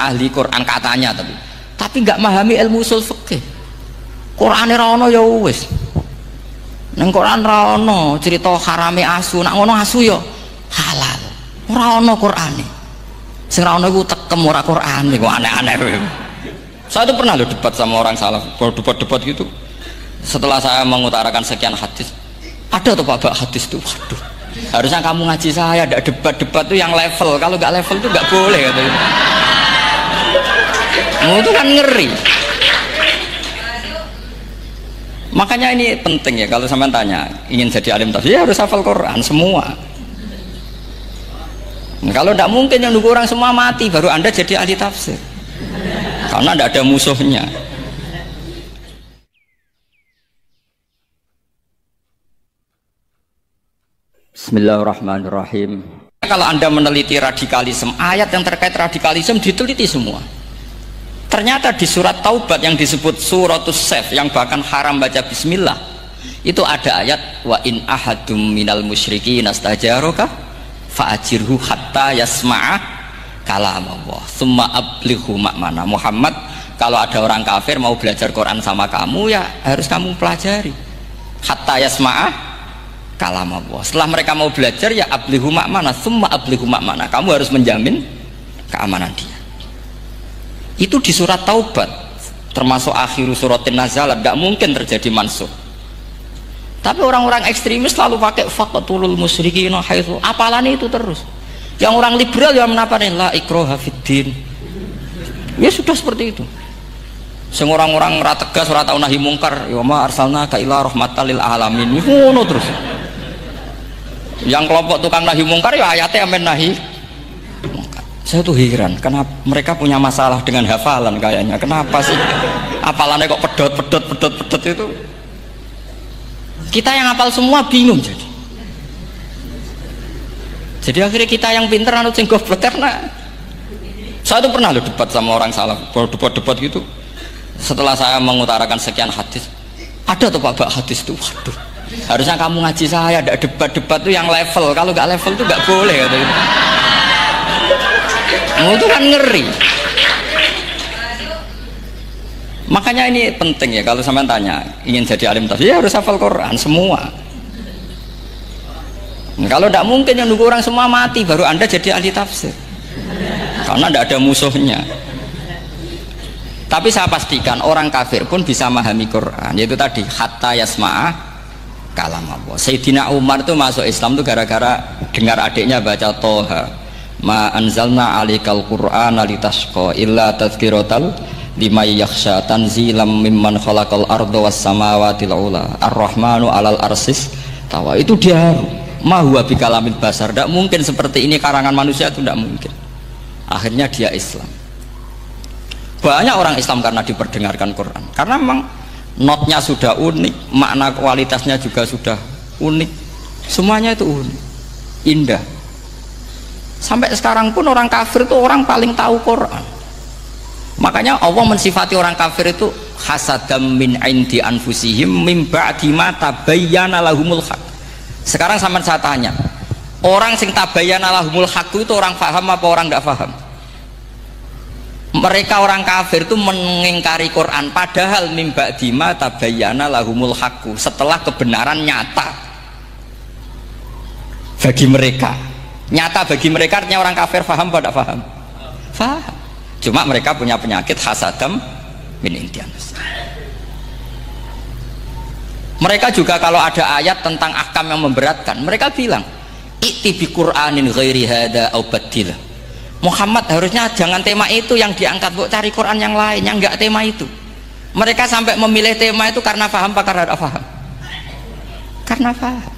ahli Quran katanya, tapi nggak memahami ilmu usul fikih. Qurane ra ono ya wis. Nang Quran ra ono cerita harame asu, nak ngono asu ya halal. Ora ono Qurane. Sing ra ono iku tekem ora Qurane kok aneh-aneh. Saya itu pernah debat sama orang salaf, debat gitu. Setelah saya mengutarakan sekian hadis, ada tuh Pak hadis tuh, waduh, harusnya kamu ngaji saya, ada debat-debat tuh yang level, kalau nggak level tuh nggak boleh katanya. Itu kan ngeri. Makanya ini penting ya, kalau sampean tanya ingin jadi alim tafsir ya harus hafal Quran semua. Nah, kalau tidak mungkin yang nunggu orang semua mati baru Anda jadi ahli tafsir, karena tidak ada musuhnya. Bismillahirrahmanirrahim. Kalau Anda meneliti radikalisme, ayat yang terkait radikalisme diteliti semua. Ternyata di surat Taubat yang disebut suratus Saif, yang bahkan haram baca bismillah, itu ada ayat wa in ahadum minal musyrikin astajaraka fa'ajirhu hatta yasma'a kalam Allah summa ablighu ma'mana. Muhammad, kalau ada orang kafir mau belajar Quran sama kamu ya harus kamu pelajari hatta yasma'a kalam Allah. Setelah mereka mau belajar ya ablighu ma'mana summa ablighu ma'mana, kamu harus menjamin keamanan dia. Itu di surat Taubat, termasuk akhir suratin nazalat, tidak mungkin terjadi mansuh. Tapi orang-orang ekstremis selalu pakai faqtulul musyrikin haitsu, apalannya itu terus. Yang orang liberal yang menaparin la ikraha fiddin, ya sudah seperti itu. Semua orang-orang ora tegas, ora tau nahi mungkar, ya ma arsalnaka ila rahmatal lil alamin, ngono terus. Yang kelompok tukang nahi mungkar ya ayatnya amen nahi. Saya tuh heran, kenapa mereka punya masalah dengan hafalan kayaknya. Kenapa sih hafalannya kok pedot itu? Kita yang hafal semua bingung jadi. Jadi akhirnya kita yang pinter anut sing goblok karena saya tuh pernah debat sama orang salaf, debat gitu. Setelah saya mengutarakan sekian hadis, ada tuh Pak hadis tuh, waduh, harusnya kamu ngaji saya, ada debat tuh yang level, kalau nggak level tuh nggak boleh katanya. Itu kan ngeri. Makanya ini penting ya, kalau sampean tanya ingin jadi alim tafsir ya harus hafal Quran semua. Nah, kalau tidak mungkin yang nunggu orang semua mati baru Anda jadi ahli tafsir, karena tidak ada musuhnya. Tapi saya pastikan orang kafir pun bisa memahami Quran, yaitu tadi hatta yasma'a kalam Allah. Sayyidina Umar itu masuk Islam tuh gara-gara dengar adiknya baca Toha, ma anzalna alikal qur'ana litasqa illa tadhkiratal liman yakhsha tanzilam mimman khalaqal arda was samawati ula ar-rahmanu alal arsis tawa. Itu dia ma huwa bikalamil basar, tidak mungkin seperti ini karangan manusia, itu tidak mungkin. Akhirnya dia Islam. Banyak orang Islam karena diperdengarkan Quran, karena memang notnya sudah unik, makna kualitasnya juga sudah unik, semuanya itu unik, indah. Sampai sekarang pun orang kafir itu orang paling tahu Quran. Makanya Allah mensifati orang kafir itu hasadam min indi anfusihim min ba'di ma tabayyana lahumul haq. Sekarang sama saya tanya, orang sing tabayyana lahumul haq itu orang paham apa orang tidak paham? Mereka orang kafir itu mengingkari Quran, padahal min ba'di ma tabayyana lahumul haq, setelah kebenaran nyata bagi mereka. Nyata bagi mereka artinya orang kafir paham apa tidak paham? Paham. Cuma mereka punya penyakit hasadam min indianus. Mereka juga kalau ada ayat tentang ahkam yang memberatkan, mereka bilang i'ti bi Qur'anin ghairi hada au badil. Muhammad harusnya jangan tema itu yang diangkat, bu, cari Quran yang lain yang enggak tema itu. Mereka sampai memilih tema itu karena paham apa karena tidak paham? Karena paham.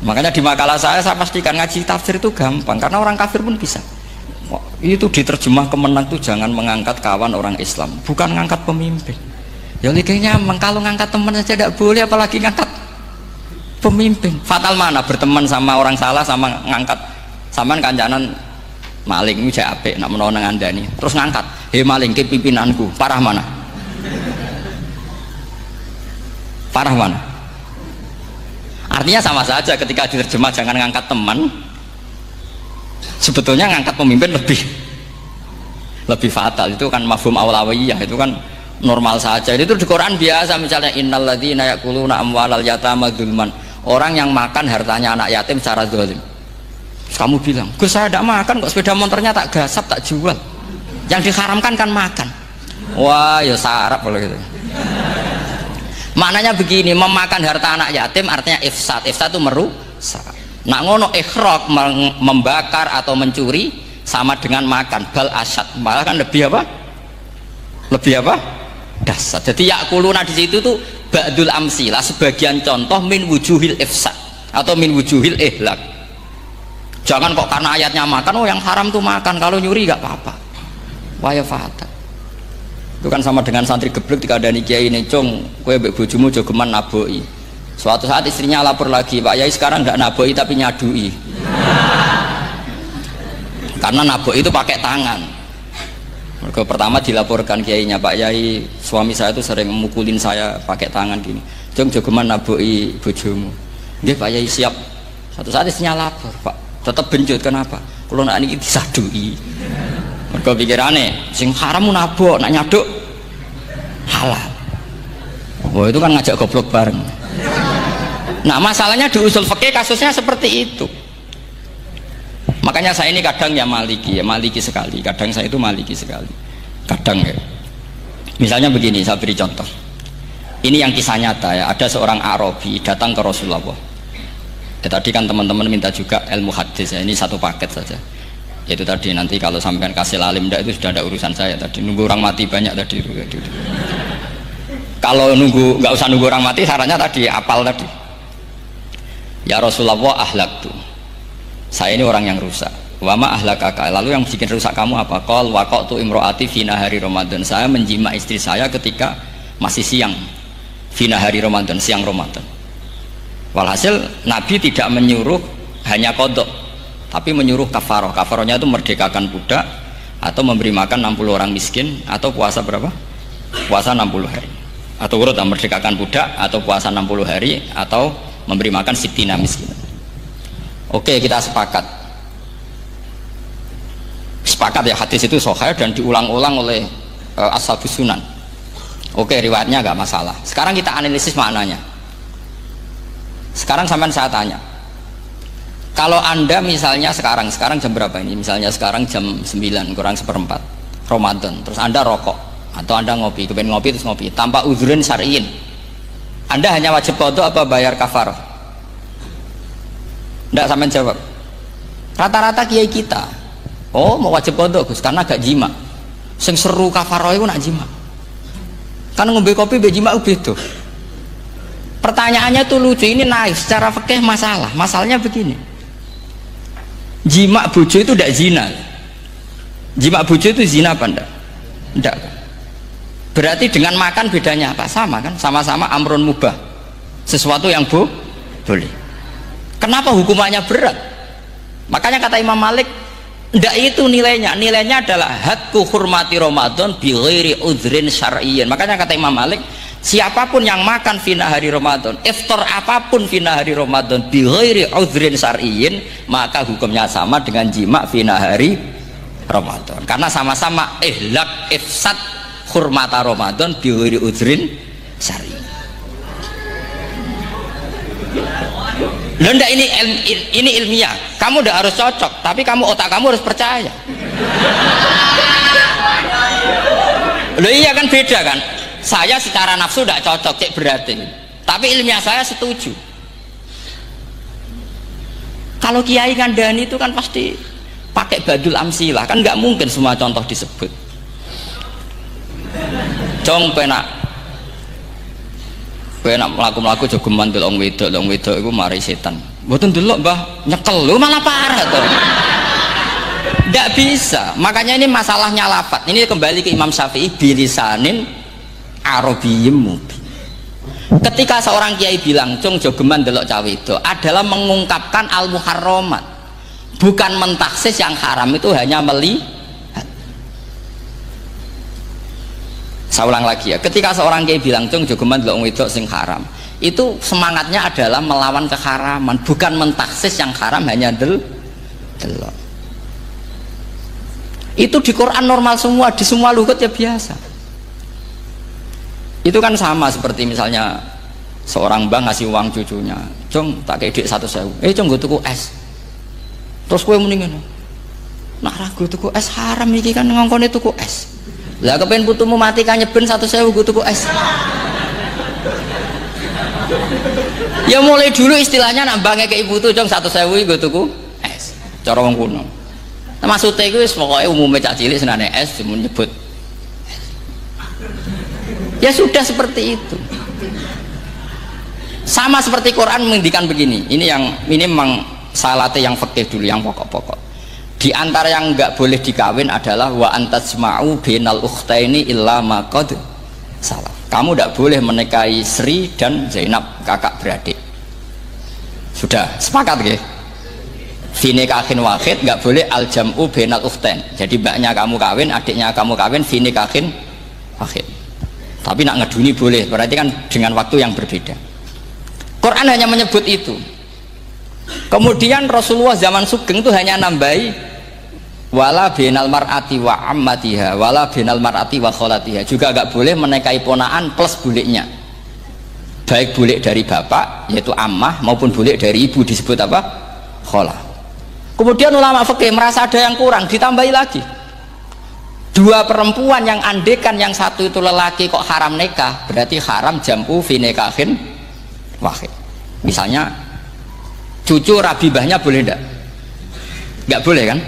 Makanya di makalah saya pastikan ngaji tafsir itu gampang, karena orang kafir pun bisa. Itu diterjemah kemenang tuh jangan mengangkat kawan orang Islam, bukan ngangkat pemimpin. Ya likanya kalau ngangkat teman saja tidak boleh, apalagi ngangkat pemimpin. Fatal mana berteman sama orang salah sama ngangkat saman kancanan maling ini jek apik nak menawa nang andani terus ngangkat, "Hei maling ki pimpinanku." Parah mana? Parah mana? Artinya sama saja ketika diterjemah jangan ngangkat teman, sebetulnya ngangkat pemimpin lebih lebih fatal. Itu kan mafhum awlawiyah, itu kan normal saja. Itu di Quran biasa, misalnya innalladzina ya'kuluna amwalal yatama dzulman, orang yang makan hartanya anak yatim secara zalim. Kamu bilang, Gus saya tidak makan kok, sepeda motornya tak gasap, tak jual. Yang diharamkan kan makan. Wah ya sarap kalau gitu. Maknanya begini, memakan harta anak yatim artinya ifsad. Ifsad itu merusak. Nak ngono ikhraq, membakar atau mencuri sama dengan makan. Bal asyad, malah kan lebih apa? Lebih apa? Dasar. Jadi yakuluna di situ tuh ba'dul amsilah, sebagian contoh min wujuhil ifsad atau min wujuhil ihlak. Jangan kok karena ayatnya makan, oh yang haram tuh makan, kalau nyuri gak apa-apa. Wah ya fatal. Itu kan sama dengan santri geblek ketika ada kiai ini, cung kowe mbek bojomu jogeman naboi. Suatu saat istrinya lapor lagi, Pak Yai sekarang nggak naboi tapi nyadui. Karena naboi itu pakai tangan. Mereka pertama dilaporkan kiainya, Pak Yai suami saya itu sering memukulin saya pakai tangan gini. Cung jogeman naboi bojomu. Nggih Pak Yai siap. Suatu saat istrinya lapor, Pak tetap benjut, kenapa? Kalau nak ini disadui. Mereka pikirannya sing haram nabok, nak nyaduk halal. Wah itu kan ngajak goblok bareng. Nah masalahnya di usul fikih kasusnya seperti itu. Makanya saya ini kadang ya maliki sekali. Kadang saya itu maliki sekali. Kadang ya. Misalnya begini, saya beri contoh. Ini yang kisah nyata ya. Ada seorang Arabi datang ke Rasulullah. Ya, tadi kan teman-teman minta juga ilmu hadis ya. Ini satu paket saja. Itu tadi nanti kalau sampean kasih lalim ndak itu sudah ada urusan saya tadi. Nunggu orang mati banyak tadi. Kalau nunggu nggak usah nunggu orang mati, sarannya tadi apal tadi. Ya Rasulullah ahlak tuh. Saya ini orang yang rusak. Wama ahlakaka. Lalu yang bikin rusak kamu apa? Qol waqatu imroati fi nahari Ramadan. Saya menjima istri saya ketika masih siang. Fi nahari Ramadan, siang Ramadan. Walhasil Nabi tidak menyuruh hanya kodok, tapi menyuruh kafaroh. Kafarohnya itu merdekakan budak atau memberi makan 60 orang miskin atau puasa berapa? Puasa 60 hari. Atau urut merdekakan budak atau puasa 60 hari atau memberi makan sittina miskin. Oke, kita sepakat. Sepakat ya, hadis itu sahih dan diulang-ulang oleh Ashabus Sunan. Oke, riwayatnya nggak masalah. Sekarang kita analisis maknanya. Sekarang sampean saya tanya. Kalau anda misalnya sekarang jam berapa ini? Misalnya sekarang jam 9 kurang seperempat Ramadan, terus anda rokok atau anda ngopi, kepengen ngopi terus ngopi tanpa udzrin syar'iyyin, anda hanya wajib qadha apa bayar kafarah? Ndak sampean jawab. Rata-rata kiai kita, oh mau wajib qadha Gus karena gak jima. Sing seru kafarah itu nak jima. Kan ngombe kopi be jima beda. Pertanyaannya tuh lucu, ini naif secara fikih masalahnya begini. Jima bojo itu tidak zina. Jima bojo itu zina apa enggak? Enggak. Berarti dengan makan bedanya apa? Sama kan? Sama-sama amrun mubah. Sesuatu yang boleh. Kenapa hukumannya berat? Makanya kata Imam Malik, enggak itu nilainya. Nilainya adalah hadku hurmati Ramadan bi ghairi udzrin syar'iyyin. Makanya kata Imam Malik, siapapun yang makan fina hari Ramadan, iftar apapun fina hari Ramadan bi ghairi udzrin syar'iyyin, maka hukumnya sama dengan jima fina hari Ramadan. Karena sama-sama ihlak ifsad hurmata Ramadan bi ghairi udzrin syar'iyyin. Loh enggak, ini ilmiah. Kamu udah harus cocok, tapi otak kamu harus percaya. Loh iya kan beda kan? Saya secara nafsu tidak cocok, cek berarti. Tapi ilmiah saya setuju. Kalau kiai kandani itu kan pasti pakai badul amsilah, kan nggak mungkin semua contoh disebut. Cong penak melaku jogeman delok wedok itu mari setan. Mboten delok Mbah, nyekel lu malah parah tuh. Nggak bisa. Makanya ini masalahnya lafat. Ini kembali ke Imam Syafi'i bilisanin Arabiyyim mubin. Ketika seorang kiai bilang cung jogeman delok cawe itu adalah mengungkapkan al muharramat, bukan mentaksis yang haram itu hanya melihat. Saya ulang lagi ya, ketika seorang kiai bilang cung jogeman delok wedok sing haram, itu semangatnya adalah melawan keharaman, bukan mentaksis yang haram hanya delok. Itu di Quran normal semua, di semua lugat ya biasa. Itu kan sama seperti misalnya seorang bang ngasih uang cucunya, "Jong, tak kayak duit 100.000. Jong gue tuku es." Terus kue mendingan, "Nak ragu tuku es haram iki kan ngongkone tuku es." Lah kepen putumu mati kan nyeben 100.000 gue tuku es. Ya mulai dulu istilahnya nak bangke ke ibu tuh, "Jong 100.000 gue tuku es." Cara wong kuno. Nah, maksudnya itu pokoknya umumnya cak cilik senane es cuma nyebut. Ya sudah seperti itu. Sama seperti Quran menghentikan begini. Ini memang salate yang fikih dulu, yang pokok-pokok. Di antara yang enggak boleh dikawin adalah wa antajma'u bainal ukhtaini illa ma qad salaf. Kamu tidak boleh menikahi Sri dan Zainab, kakak beradik. Sudah sepakat nggih? Fi nikahin wahid nggak boleh al jam'u bainal ukhtain. Jadi mbaknya kamu kawin, adiknya kamu kawin, fi nikahin wahid. Tapi nak ngeduni boleh, berarti kan dengan waktu yang berbeda. Quran hanya menyebut itu. Kemudian Rasulullah zaman Sugeng itu hanya nambahi wala bainal mar'ati wa ammatiha wala bainal mar'ati wa kholatiha. Juga nggak boleh menikahi ponaan plus buliknya. Baik bulik dari bapak yaitu ammah maupun bulik dari ibu disebut apa? Kholah. Kemudian ulama fikih merasa ada yang kurang, ditambahi lagi. Dua perempuan yang andekan yang satu itu lelaki kok haram nikah, berarti haram jam'u fi nikahin wahid. Misalnya cucu Rabibahnya boleh enggak? Enggak boleh kan?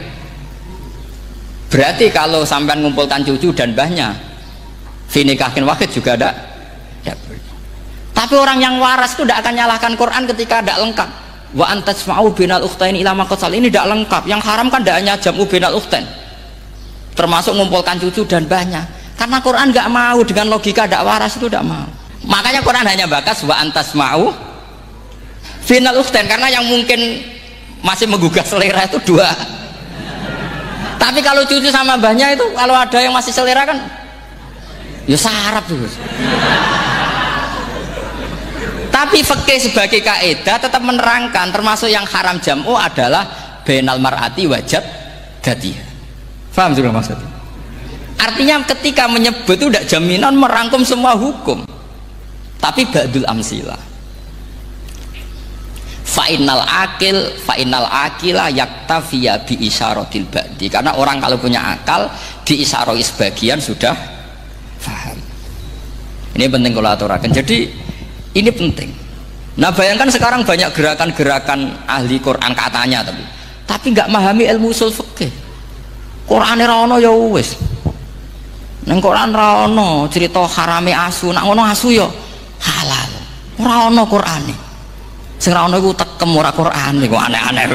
Berarti kalau sampai mengumpulkan cucu dan mbahnya fi nikahin wahid juga enggak boleh. Tapi orang yang waras itu tidak akan nyalahkan Quran ketika tidak lengkap. Wa antajma'u bainal ukhtain ila ma qad salaf. Ini tidak lengkap. Yang haram kan tidak hanya jam'u bainal ukhtain, termasuk mengumpulkan cucu dan mbahnya. Karena Quran nggak mau dengan logika tidak waras itu, tidak mau. Makanya Quran hanya bakas wa antajma'u bainal ukhtain, karena yang mungkin masih menggugah selera itu dua. Tapi kalau cucu sama mbahnya itu, kalau ada yang masih selera kan ya sarap tuh. Tapi fikih sebagai kaidah tetap menerangkan termasuk yang haram jam'u adalah bainal mar'ati wajad datiha. Paham juga maksudnya? Artinya ketika menyebut itu tidak jaminan merangkum semua hukum, tapi ba'dul amsilah. Fa'inal akila yaktafiya bi isyaratil ba'di. Karena orang kalau punya akal diisyaroi sebagian sudah paham. Ini penting kalau aturakan. Jadi ini penting. Nah bayangkan sekarang banyak gerakan-gerakan ahli Quran katanya, tapi nggak memahami ilmu usul fikih. Quran ra ono ya wis. Nang Quran ra ono cerita harame asu, nak ngono asu ya halal. Ora ono Qurane. Sing ra ono iku tekem ora Qurane, kok aneh-aneh.